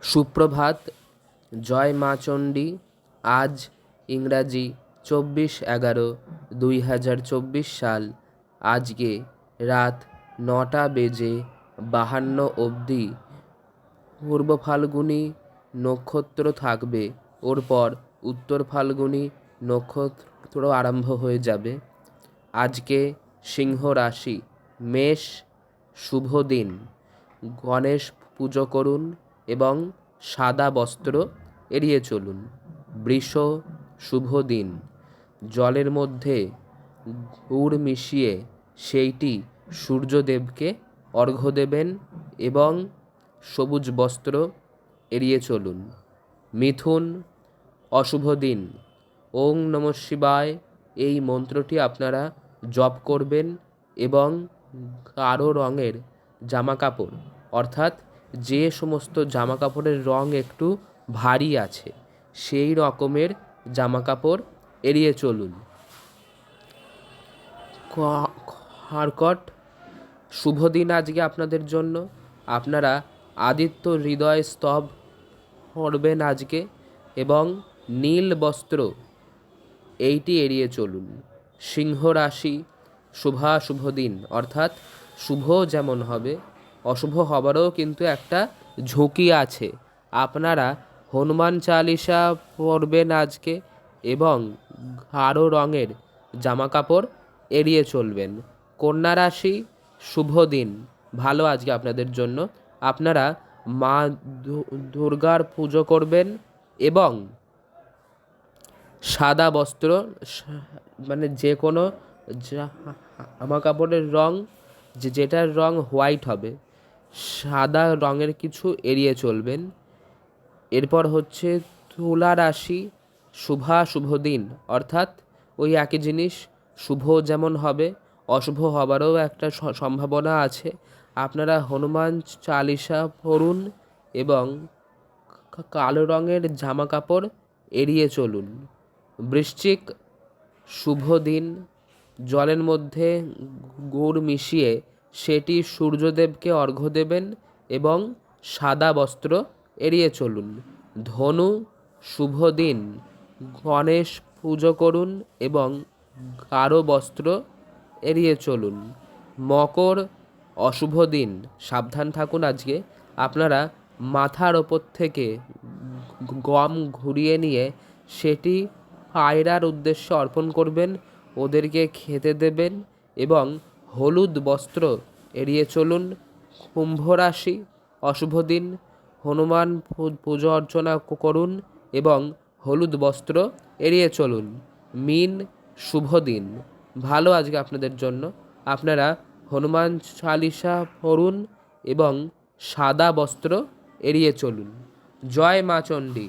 সুপ্রভাত। জয় মা চণ্ডী। আজ ইংরাজি 24/11/2024 সাল। আজকে রাত 9টা বেজে 52 অবধি পূর্ব ফাল্গুনী নক্ষত্র থাকবে। ওর পর উত্তর ফাল্গুনী নক্ষত্র আরম্ভ হয়ে যাবে। আজকে সিংহ রাশি, মেষ, শুভ দিন। গণেশ পুজো করুন এবং সাদা বস্ত্র এড়িয়ে চলুন। বৃষ, শুভ দিন। জলের মধ্যে গুড় মিশিয়ে সেইটি সূর্যদেবকে অর্ঘ্য দেবেন এবং সবুজ বস্ত্র এড়িয়ে চলুন। মিথুন, অশুভ দিন। ওং নমঃ শিবায় এই মন্ত্রটি আপনারা জপ করবেন এবং গাঢ় রঙের জামাকাপড়, অর্থাৎ যে সমস্ত জামাকাপড়ের রং একটু ভারী আছে সেই রকমের জামাকাপড় এড়িয়ে চলুন। কর্কট, শুভ দিন আজকে আপনাদের জন্য। আপনারা আদিত্য হৃদয় স্তব পড়বেন আজকে এবং নীল বস্ত্র এইটি এড়িয়ে চলুন। সিংহ রাশি, শুভ দিন, অর্থাৎ শুভ যেমন হবে অশুভ হবারও কিন্তু একটা ঝুঁকি আছে। আপনারা হনুমান চালিসা পড়বেন আজকে এবং গাঢ় রঙের জামাকাপড় এড়িয়ে চলবেন। কন্যা রাশি, শুভ দিন, ভালো আজকে আপনাদের জন্য। আপনারা মা দুর্গার পুজো করবেন এবং সাদা বস্ত্র, মানে যে কোনো জামা কাপড়ের রং যেটার রং হোয়াইট হবে, সাদা রঙের কিছু এড়িয়ে চলবেন। এরপর হচ্ছে তুলা রাশি, শুভ দিন, অর্থাৎ ওই একই জিনিস, শুভ যেমন হবে অশুভ হবারও একটা সম্ভাবনা আছে। আপনারা হনুমান চালিসা পড়ুন এবং কালো রঙের জামা কাপড় এড়িয়ে চলুন। বৃশ্চিক, শুভ দিন। জলের মধ্যে গুড় মিশিয়ে সেটি সূর্যদেবকে অর্ঘ্য দেবেন এবং সাদা বস্ত্র এড়িয়ে চলুন। ধনু, শুভ দিন। গণেশ পুজো করুন এবং গাঢ় বস্ত্র এড়িয়ে চলুন। মকর, অশুভ দিন, সাবধান থাকুন আজকে। আপনারা মাথার ওপর থেকে গম ঘুরিয়ে নিয়ে সেটি পায়রার উদ্দেশ্যে অর্পণ করবেন, ওদেরকে খেতে দেবেন এবং হলুদ বস্ত্র এড়িয়ে চলুন। কুম্ভ রাশি, অশুভ দিন। হনুমান পুজো অর্চনা করুন এবং হলুদ বস্ত্র এড়িয়ে চলুন। মীন, শুভ দিন, ভালো আজকে আপনাদের জন্য। আপনারা হনুমান চালিসা পড়ুন এবং সাদা বস্ত্র এড়িয়ে চলুন। জয় মা চণ্ডী।